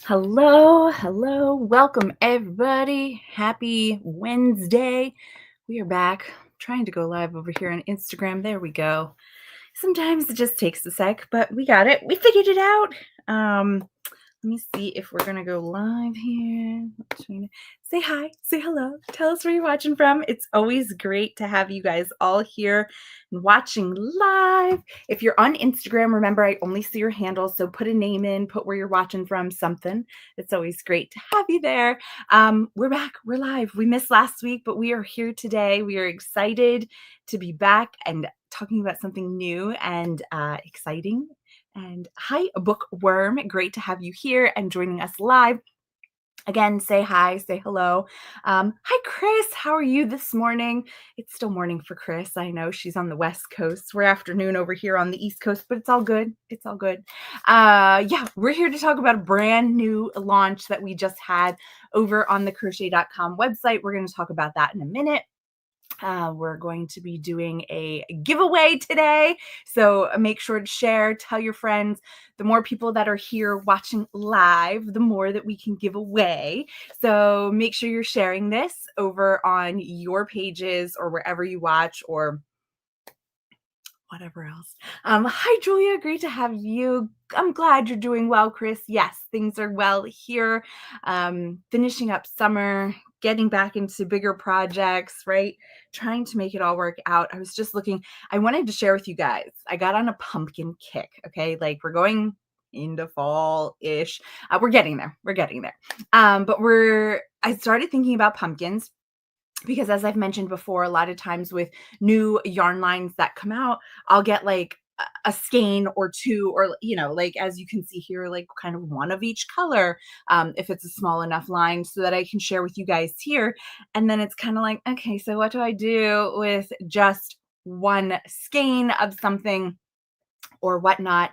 Hello, hello. Welcome, everybody. Happy Wednesday. We are back trying to go live over here on Instagram. There we go. Sometimes it just takes a sec, but we got it. We figured it out. Let me see if we're gonna go live here. Say hi, say hello, tell us where you're watching from. It's always great to have you guys all here and watching live. If you're on Instagram, remember I only see your handle, so put a name in, put where you're watching from, something. It's always great to have you there. We're back, we're live. We missed last week, but we are here today. We are excited to be back and talking about something new and exciting. And hi, Bookworm. Great to have you here and joining us live. Again, say hi, say hello. Hi, Chris. How are you this morning? It's still morning for Chris. I know she's on the West Coast. We're afternoon over here on the East Coast, but it's all good. It's all good. Yeah, we're here to talk about a brand new launch that we just had over on the crochet.com website. We're going to talk about that in a minute. We're going to be doing a giveaway today. So make sure to share, tell your friends. The more people that are here watching live, the more that we can give away. So make sure you're sharing this over on your pages or wherever you watch or whatever else. Hi, Julia. Great to have you. I'm glad you're doing well, Chris. Yes, things are well here. Finishing up summer, getting back into bigger projects, right? Trying to make it all work out. I was just looking, I wanted to share with you guys. I got on a pumpkin kick, okay? Like we're going into fall-ish. We're getting there. We're getting there. I started thinking about pumpkins because as I've mentioned before, a lot of times with new yarn lines that come out, I'll get like a skein or two, or like as you can see here, like kind of one of each color, if it's a small enough line, so that I can share with you guys here. And then it's kind of like, okay, so what do I do with just one skein of something or whatnot?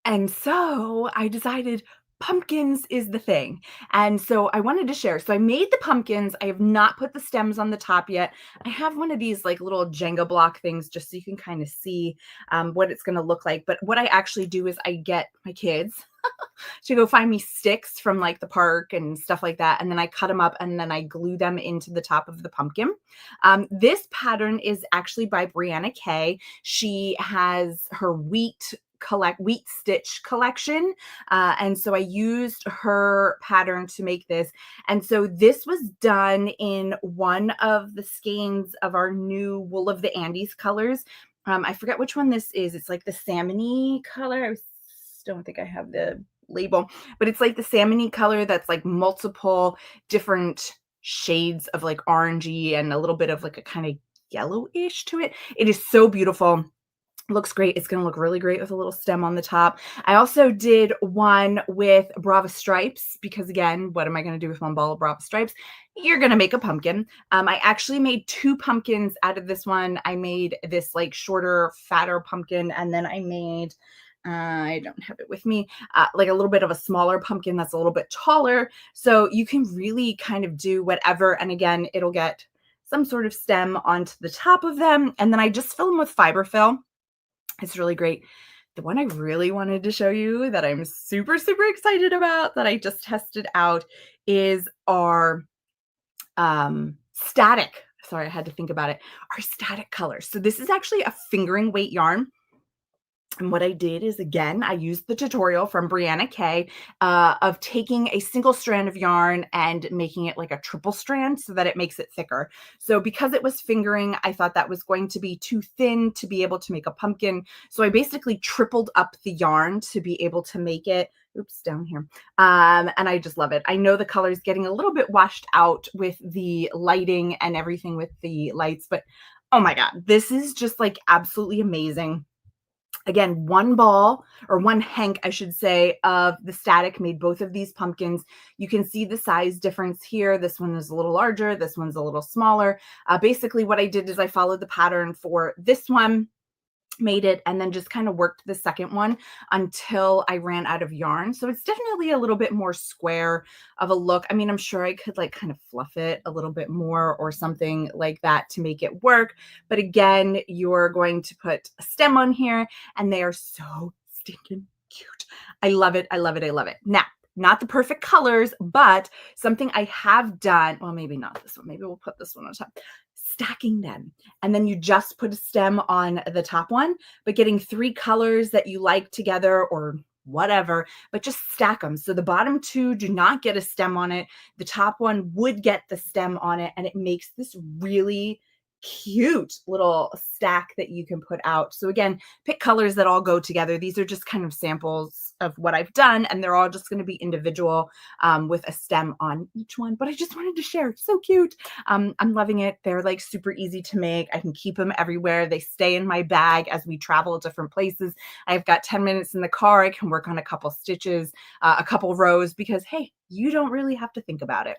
And so I decided pumpkins is the thing. And so I wanted to share. So I made the pumpkins. I have not put the stems on the top yet. I have one of these like little Jenga block things just so you can kind of see what it's going to look like. But what I actually do is I get my kids to go find me sticks from like the park and stuff like that. And then I cut them up and then I glue them into the top of the pumpkin. This pattern is actually by Brianna Kay. She has her wheat stitch collection, and so I used her pattern to make this. And so this was done in one of the skeins of our new Wool of the Andes colors. I forget which one this is. It's like the salmony color. I don't think I have the label, but it's like the salmony color that's like multiple different shades of like orangey and a little bit of like a kind of yellowish to it. It is so beautiful. Looks great. It's going to look really great with a little stem on the top. I also did one with Brava stripes because, again, what am I going to do with one ball of Brava stripes? You're going to make a pumpkin. I actually made two pumpkins out of this one. I made this like shorter, fatter pumpkin, and then I made I don't have it with me, like a little bit of a smaller pumpkin that's a little bit taller. So you can really kind of do whatever. And again, it'll get some sort of stem onto the top of them. And then I just fill them with fiberfill. It's really great. The one I really wanted to show you that I'm super, super excited about that I just tested out is our static. Sorry, I had to think about it. Our static colors. So this is actually a fingering weight yarn. And what I did is, again, I used the tutorial from Brianna Kay of taking a single strand of yarn and making it like a triple strand so that it makes it thicker. So because it was fingering, I thought that was going to be too thin to be able to make a pumpkin. So I basically tripled up the yarn to be able to make it. Oops, down here. And I just love it. I know the color is getting a little bit washed out with the lighting and everything with the lights, but oh my God, this is just like absolutely amazing. Again, one ball or one hank, I should say, of the static made both of these pumpkins. You can see the size difference here. This one is a little larger. This one's a little smaller. Basically, what I did is I followed the pattern for this one, made it, and then just kind of worked the second one until I ran out of yarn. So it's definitely a little bit more square of a look. I mean, I'm sure I could like kind of fluff it a little bit more or something like that to make it work. But again, you're going to put a stem on here and they are so stinking cute. I love it. I love it. I love it. Now, not the perfect colors, but something I have done, well, maybe not this one. Maybe we'll put this one on top. Stacking them. And then you just put a stem on the top one, but getting 3 colors that you like together or whatever, but just stack them. So the bottom 2 do not get a stem on it. The top one would get the stem on it, and it makes this really cute little stack that you can put out. So again, pick colors that all go together. These are just kind of samples of what I've done, and they're all just going to be individual with a stem on each one. But I just wanted to share. So cute. I'm loving it. They're like super easy to make. I can keep them everywhere. They stay in my bag as we travel different places. I've got 10 minutes in the car. I can work on a couple stitches, a couple rows, because hey, you don't really have to think about it.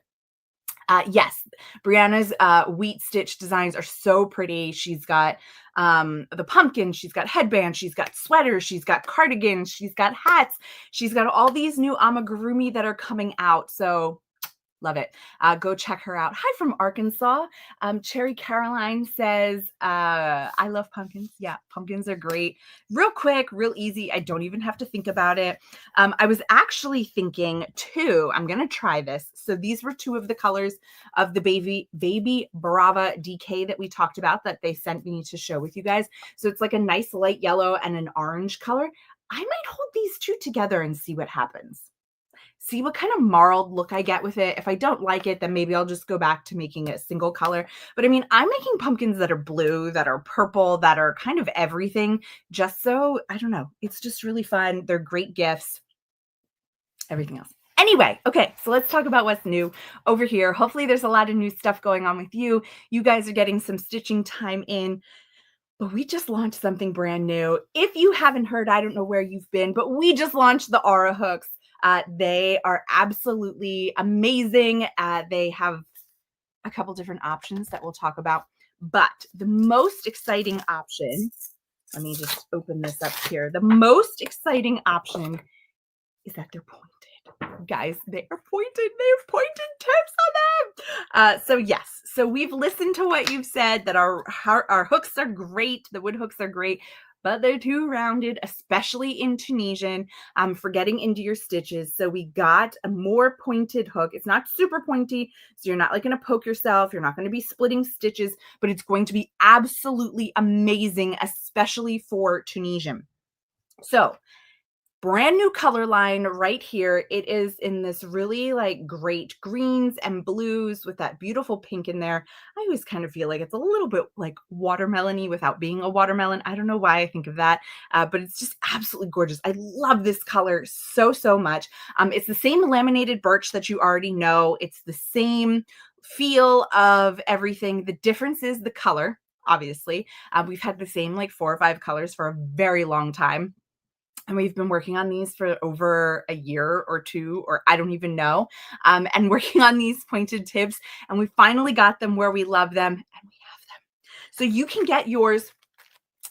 Yes, Brianna's wheat stitch designs are so pretty. She's got the pumpkin, she's got headbands, she's got sweaters, she's got cardigans, she's got hats, she's got all these new amigurumi that are coming out. So love it. Go check her out. Hi from Arkansas. Cherry Caroline says, I love pumpkins. Yeah, pumpkins are great. Real quick, real easy. I don't even have to think about it. I was actually thinking too, I'm going to try this. So these were 2 of the colors of the Baby Brava DK that we talked about that they sent me to show with you guys. So it's like a nice light yellow and an orange color. I might hold these 2 together and see what happens. See what kind of marled look I get with it. If I don't like it, then maybe I'll just go back to making it a single color. But I mean, I'm making pumpkins that are blue, that are purple, that are kind of everything, just so, I don't know, it's just really fun. They're great gifts, everything else. Anyway, okay, so let's talk about what's new over here. Hopefully there's a lot of new stuff going on with you. You guys are getting some stitching time in. But we just launched something brand new. If you haven't heard, I don't know where you've been, but we just launched the Aura hooks. They are absolutely amazing. They have a couple different options that we'll talk about. But the most exciting option, let me just open this up here. The most exciting option is that they're pointed. Guys, they are pointed. They have pointed tips on them. So yes, so we've listened to what you've said, that our hooks are great. The wood hooks are great, but they're too rounded, especially in Tunisian, for getting into your stitches. So we got a more pointed hook. It's not super pointy, so you're not like going to poke yourself. You're not going to be splitting stitches, but it's going to be absolutely amazing, especially for Tunisian. So brand new color line right here. It is in this really like great greens and blues with that beautiful pink in there. I always kind of feel like it's a little bit like watermelon-y without being a watermelon. I don't know why I think of that, but it's just absolutely gorgeous. I love this color so, so much. It's the same laminated birch that you already know. It's the same feel of everything. The difference is the color, obviously. We've had the same like 4 or 5 colors for a very long time. And we've been working on these for over a year or 2, or I don't even know, and working on these pointed tips. And we finally got them where we love them, and we have them. So you can get yours.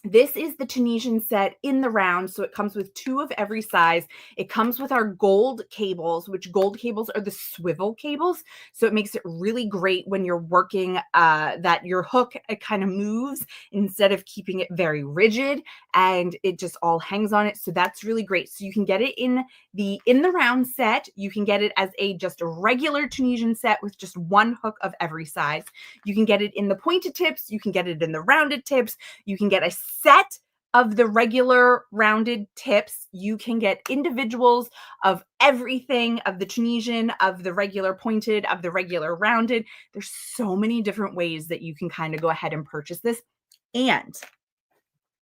This is the Tunisian set in the round. So it comes with 2 of every size. It comes with our gold cables, which gold cables are the swivel cables. So it makes it really great when you're working that your hook kind of moves instead of keeping it very rigid, and it just all hangs on it. So that's really great. So you can get it in the round set. You can get it as a just a regular Tunisian set with just 1 hook of every size. You can get it in the pointed tips. You can get it in the rounded tips. You can get a set of the regular rounded tips. You can get individuals of everything, of the Tunisian, of the regular pointed, of the regular rounded. There's so many different ways that you can kind of go ahead and purchase this. And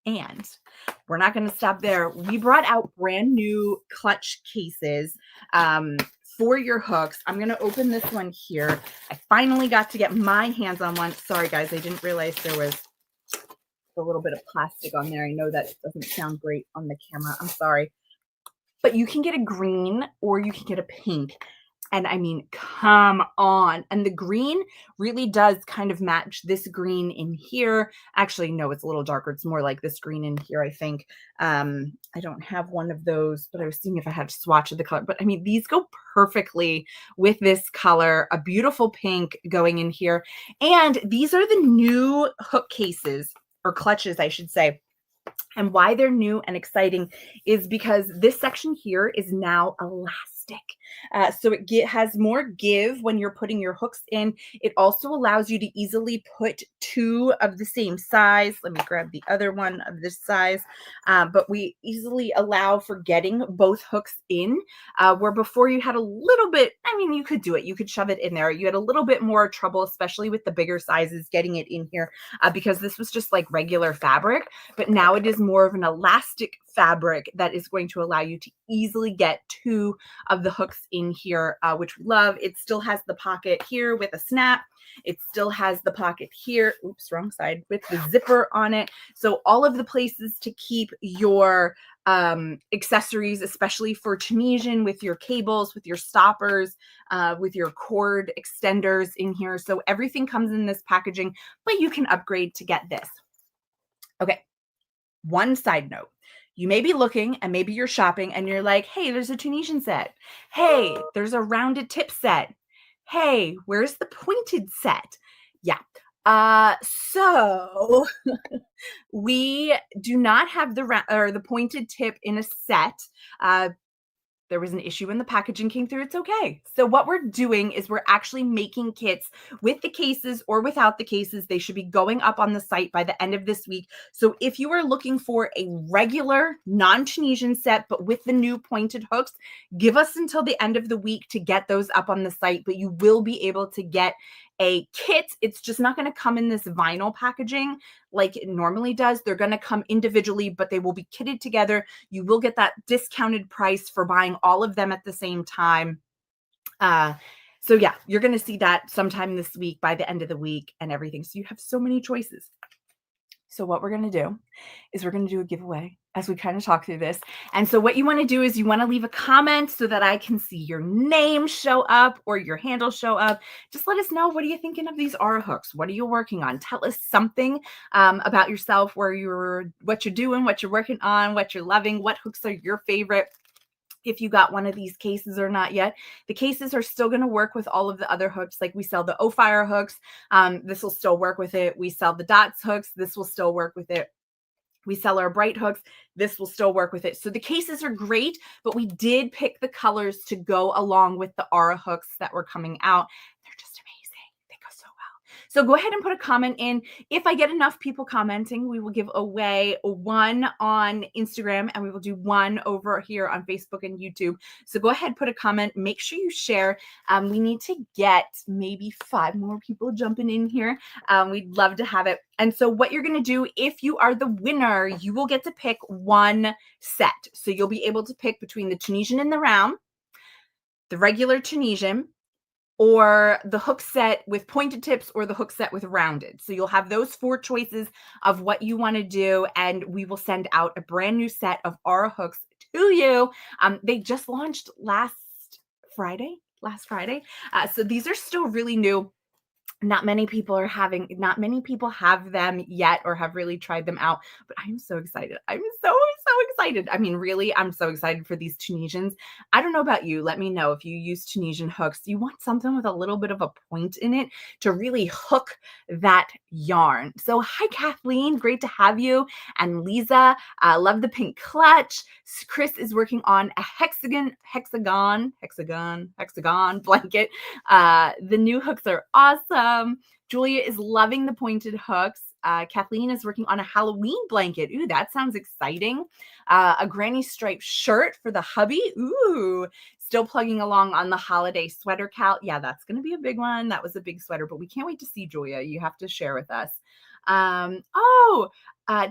we're not going to stop there. We brought out brand new clutch cases for your hooks. I'm going to open this one here. I finally got to get my hands on one. Sorry, guys, I didn't realize there was a little bit of plastic on there. I know that doesn't sound great on the camera. I'm sorry. But you can get a green or you can get a pink. And I mean, come on. And the green really does kind of match this green in here. Actually, no, it's a little darker. It's more like this green in here, I think. I don't have one of those, but I was seeing if I had a swatch of the color. But I mean, these go perfectly with this color. A beautiful pink going in here. And these are the new hook cases, or clutches, I should say. And why they're new and exciting is because this section here is now elastic. So it has more give when you're putting your hooks in. It also allows you to easily put two of the same size. Let me grab the other one of this size. But we easily allow for getting both hooks in, where before you had a little bit, I mean, you could do it. You could shove it in there. You had a little bit more trouble, especially with the bigger sizes, getting it in here because this was just like regular fabric. But now it is more of an elastic fabric that is going to allow you to easily get two of the hooks in here, which we love. It still has the pocket here with a snap. It still has the pocket here, oops, wrong side, with the zipper on it. So all of the places to keep your accessories, especially for Tunisian, with your cables, with your stoppers, with your cord extenders in here. So everything comes in this packaging, but you can upgrade to get this. Okay. One side note, you may be looking and maybe you're shopping and you're like, hey, there's a Tunisian set. Hey, there's a rounded tip set. Hey, where's the pointed set? Yeah. So we do not have the pointed tip in a set. There was an issue when the packaging came through. It's okay. So what we're doing is we're actually making kits with the cases or without the cases. They should be going up on the site by the end of this week. So if you are looking for a regular non-Tunisian set, but with the new pointed hooks, give us until the end of the week to get those up on the site, but you will be able to get a kit. It's just not going to come in this vinyl packaging like it normally does. They're going to come individually, but they will be kitted together. You will get that discounted price for buying all of them at the same time. So yeah, you're going to see that sometime this week by the end of the week and everything. So you have so many choices. So what we're going to do is we're going to do a giveaway as we kind of talk through this. And so what you want to do is you want to leave a comment so that I can see your name show up or your handle show up. Just let us know, what are you thinking of these Aura hooks? What are you working on? Tell us something about yourself, what you're doing, what you're working on, what you're loving, what hooks are your favorite. If you got one of these cases or not yet. The cases are still going to work with all of the other hooks. Like we sell the O-Fire hooks. This will still work with it. We sell the dots hooks. This will still work with it. We sell our bright hooks. This will still work with it. So the cases are great, but we did pick the colors to go along with the Aura hooks that were coming out. They're just amazing. They go so well. So go ahead and put a comment in. If I get enough people commenting, we will give away one on Instagram and we will do one over here on Facebook and YouTube. So go ahead, put a comment. Make sure you share. We need to get maybe 5 more people jumping in here. We'd love to have it. And so what you're going to do, if you are the winner, you will get to pick one set. So you'll be able to pick between the Tunisian in the round, the regular Tunisian, or the hook set with pointed tips, or the hook set with rounded. So you'll have those 4 choices of what you want to do, and we will send out a brand new set of Aura hooks to you. They just launched last Friday. So these are still really new. Not many people have them yet or have really tried them out, but I'm so excited. I'm so excited. I mean, really, I'm so excited for these Tunisians. I don't know about you. Let me know if you use Tunisian hooks. You want something with a little bit of a point in it to really hook that yarn. So hi, Kathleen. Great to have you. And Lisa, love the pink clutch. Chris is working on a hexagon blanket. The new hooks are awesome. Julia is loving the pointed hooks. Kathleen is working on a Halloween blanket. Ooh, that sounds exciting. A granny striped shirt for the hubby. Ooh, still plugging along on the holiday sweater, Cal. Yeah, that's going to be a big one. That was a big sweater, but we can't wait to see Julia. You have to share with us.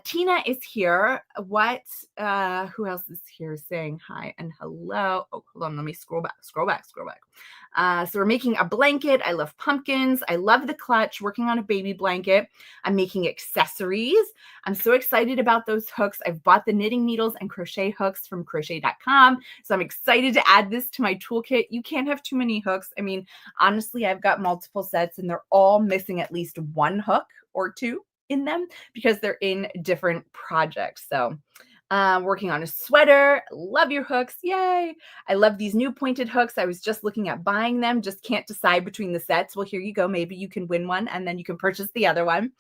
Tina is here. Who else is here saying hi and hello? Oh, hold on. Let me scroll back. So we're making a blanket. I love pumpkins. I love the clutch, working on a baby blanket. I'm making accessories. I'm so excited about those hooks. I've bought the knitting needles and crochet hooks from crochet.com. So I'm excited to add this to my toolkit. You can't have too many hooks. I mean, honestly, I've got multiple sets and they're all missing at least one hook or two in them because they're in different projects. So working on a sweater. Love your hooks. Yay. I love these new pointed hooks. I was just looking at buying them, just can't decide between the sets. Well, here you go. Maybe you can win one and then you can purchase the other one.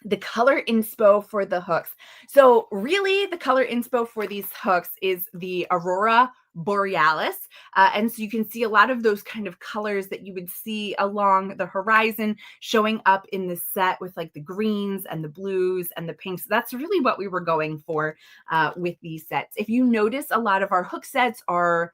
the color inspo for the hooks. So really the color inspo for these hooks is the Aurora Borealis. And so you can see a lot of those kind of colors that you would see along the horizon showing up in the set with like the greens and the blues and the pinks. That's really what we were going for with these sets. If you notice, a lot of our hook sets are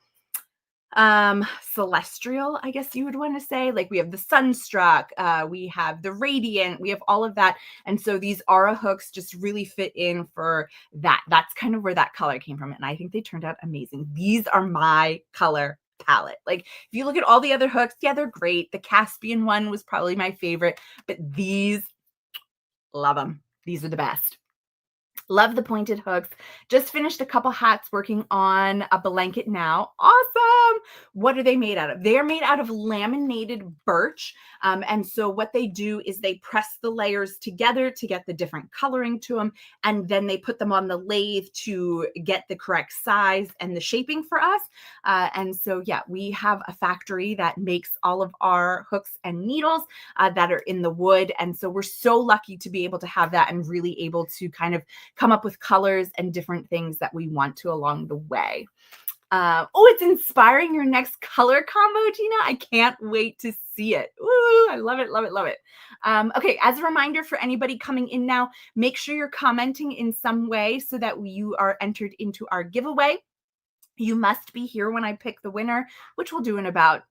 celestial, I guess you would want to say. Like we have the Sunstruck, we have the Radiant, we have all of that. And so these Aura hooks just really fit in for that. That's kind of where that color came from. And I think they turned out amazing. These are my color palette. Like if you look at all the other hooks, yeah, they're great. The Caspian one was probably my favorite, but these, love them. These are the best. Love the pointed hooks. Just finished a couple hats working on a blanket now. Awesome. What are they made out of? They are made out of laminated birch. And so what they do is they press the layers together to get the different coloring to them. And then they put them on the lathe to get the correct size and the shaping for us. And so, yeah, we have a factory that makes all of our hooks and needles that are in the wood. And so we're so lucky to be able to have that and really able to kind of come up with colors and different things that we want to along the way. Oh, it's inspiring your next color combo, Gina. I can't wait to see it. Ooh, I love it, love it, love it. Okay, as a reminder for anybody coming in now, make sure you're commenting in some way so that you are entered into our giveaway. You must be here when I pick the winner, which we'll do in about,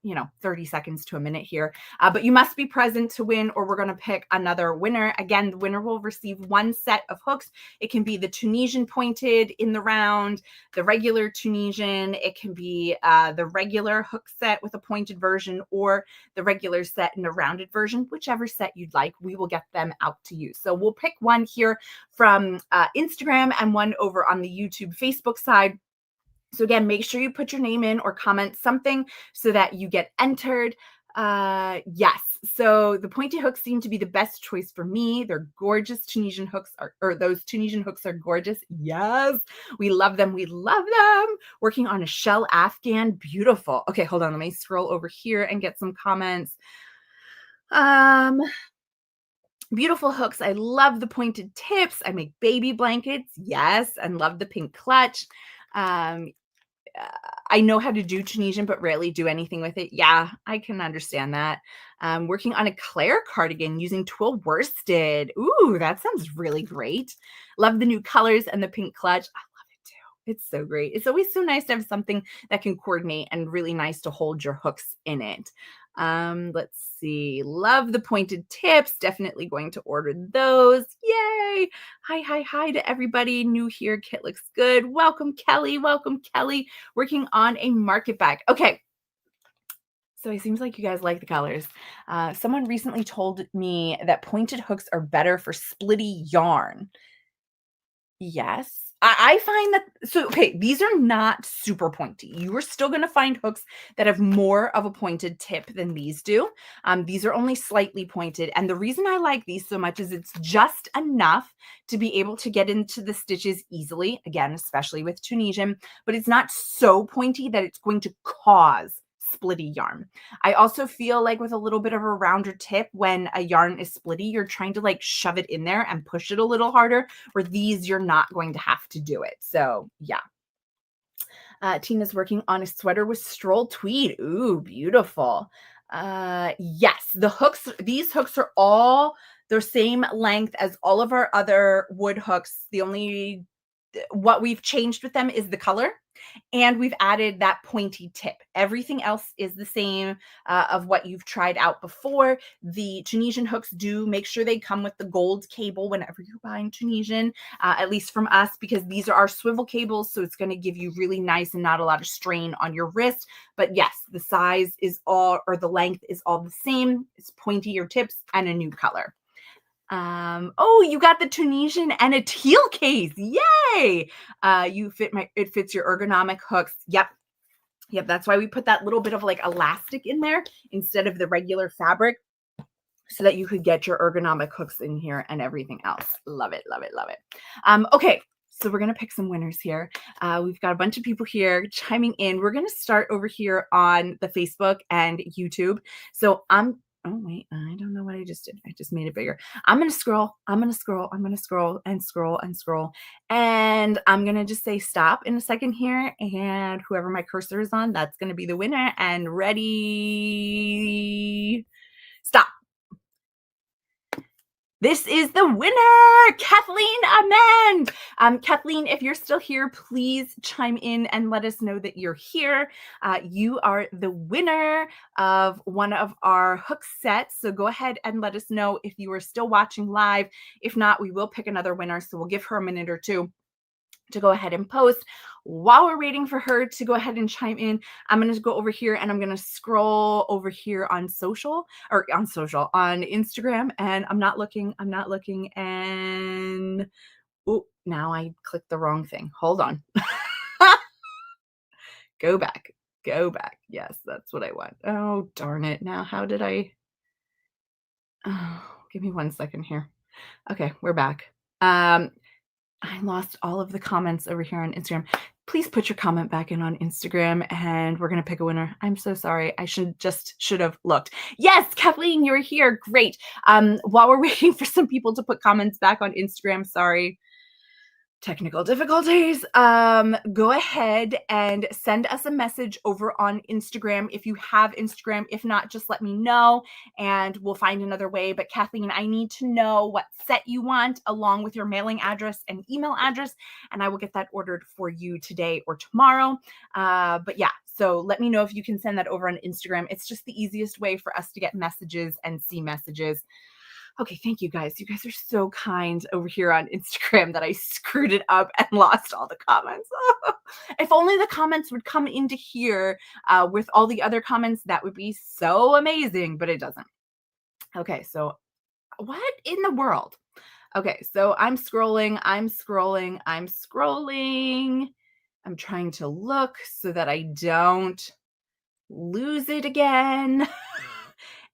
30 seconds to a minute here. But you must be present to win, or we're going to pick another winner. Again, the winner will receive one set of hooks. It can be the Tunisian pointed in the round, the regular Tunisian. It can be the regular hook set with a pointed version, or the regular set in a rounded version, whichever set you'd like. We will get them out to you. So we'll pick one here from Instagram and one over on the YouTube, Facebook side. So again, make sure you put your name in or comment something so that you get entered. Yes. So the pointy hooks seem to be the best choice for me. They're gorgeous. Tunisian hooks or those Tunisian hooks are gorgeous. Yes. We love them. We love them. Working on a shell Afghan. Beautiful. Okay, hold on. Let me scroll over here and get some comments. Beautiful hooks. I love the pointed tips. I make baby blankets. Yes. And love the pink clutch. I know how to do Tunisian, but rarely do anything with it. Yeah, I can understand that. Working on a Claire cardigan using twill worsted. Ooh, that sounds really great. Love the new colors and the pink clutch. I love it too. It's so great. It's always so nice to have something that can coordinate and really nice to hold your hooks in it. Let's see. Love the pointed tips. Definitely going to order those. Yay. Hi to everybody new here. Kit looks good. Welcome, Kelly. Welcome, Kelly. Working on a market bag. Okay. So it seems like you guys like the colors. Someone recently told me that pointed hooks are better for splitty yarn. Yes. I find that, so, okay, these are not super pointy. You are still going to find hooks that have more of a pointed tip than these do. These are only slightly pointed. And the reason I like these so much is it's just enough to be able to get into the stitches easily. Again, especially with Tunisian, but it's not so pointy that it's going to cause splitty yarn. I also feel like with a little bit of a rounder tip, when a yarn is splitty, you're trying to like shove it in there and push it a little harder, where these, you're not going to have to do it. So yeah. Tina's working on a sweater with stroll tweed. Ooh, beautiful. Yes, the hooks, these hooks are all the same length as all of our other wood hooks. The only, what we've changed with them is the color. And we've added that pointy tip. Everything else is the same of what you've tried out before. The Tunisian hooks do make sure they come with the gold cable whenever you're buying Tunisian, at least from us, because these are our swivel cables. So it's going to give you really nice and not a lot of strain on your wrist. But yes, the size is all, or the length is all the same. It's pointier tips and a new color. Oh, you got the Tunisian and a teal case. Yay! It fits your ergonomic hooks. Yep. That's why we put that little bit of like elastic in there instead of the regular fabric, so that you could get your ergonomic hooks in here and everything else. Love it, love it, love it. Okay. So we're going to pick some winners here. We've got a bunch of people here chiming in. We're going to start over here on the Facebook and YouTube. So I'm Oh, wait, I don't know what I just did. I just made it bigger. I'm gonna scroll. I'm gonna scroll. I'm gonna scroll and scroll and scroll. And I'm gonna just say stop in a second here. And whoever my cursor is on, that's gonna be the winner. And ready, stop. This is the winner, Kathleen Amend. Kathleen, if you're still here, please chime in and let us know that you're here. You are the winner of one of our hook sets. So go ahead and let us know if you are still watching live. If not, we will pick another winner. So we'll give her a minute or two to go ahead and post. While we're waiting for her to go ahead and chime in, I'm going to go over here and I'm going to scroll over here on on Instagram, and I'm not looking, and oh, now I clicked the wrong thing. Hold on. Go back. Yes, that's what I want. Oh, darn it. Now, how did oh, give me 1 second here. Okay, we're back. I lost all of the comments over here on Instagram. Please put your comment back in on Instagram and we're going to pick a winner. I'm so sorry. I should have looked. Yes, Kathleen, you're here. Great. While we're waiting for some people to put comments back on Instagram, sorry. Technical difficulties. Go ahead and send us a message over on Instagram if you have Instagram. If not, just let me know and we'll find another way. But Kathleen, I need to know what set you want along with your mailing address and email address, and I will get that ordered for you today or tomorrow. But yeah, so let me know if you can send that over on Instagram. It's just the easiest way for us to get messages and see messages. Okay, thank you guys. You guys are so kind over here on Instagram that I screwed it up and lost all the comments. If only the comments would come into here with all the other comments, that would be so amazing, but it doesn't. Okay, so what in the world? Okay, so I'm scrolling. I'm trying to look so that I don't lose it again.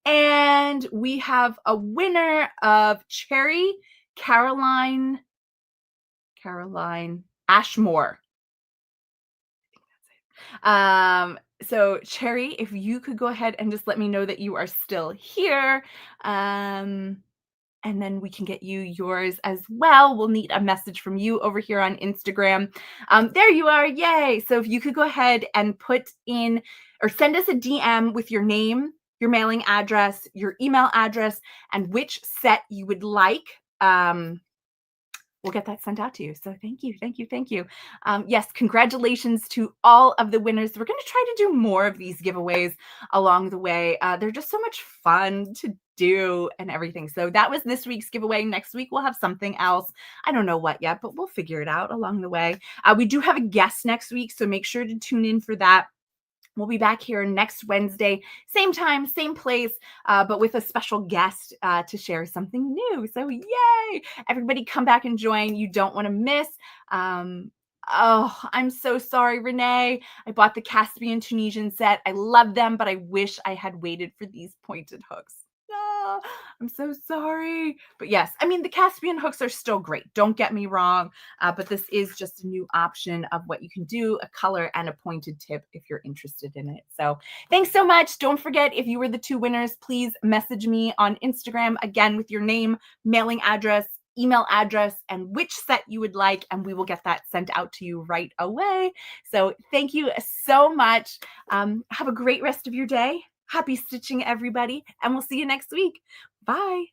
And we have a winner of Cherry Caroline Ashmore. So Cherry, if you could go ahead and just let me know that you are still here. And then we can get you yours as well. We'll need a message from you over here on Instagram. There you are. Yay. So if you could go ahead and put in or send us a DM with your name, your mailing address, your email address, and which set you would like. We'll get that sent out to you. So thank you. Yes, congratulations to all of the winners. We're going to try to do more of these giveaways along the way. They're just so much fun to do and everything. So that was this week's giveaway. Next week, we'll have something else. I don't know what yet, but we'll figure it out along the way. We do have a guest next week, so make sure to tune in for that. We'll be back here next Wednesday, same time, same place, but with a special guest to share something new. So yay! Everybody come back and join. You don't want to miss. Oh, I'm so sorry, Renee. I bought the Caspian Tunisian set. I love them, but I wish I had waited for these pointed hooks. No, I'm so sorry. But yes, I mean, the Caspian hooks are still great. Don't get me wrong. But this is just a new option of what you can do, a color and a pointed tip if you're interested in it. So thanks so much. Don't forget, if you were the two winners, please message me on Instagram again with your name, mailing address, email address, and which set you would like, and we will get that sent out to you right away. So thank you so much. Have a great rest of your day. Happy stitching, everybody, and we'll see you next week. Bye.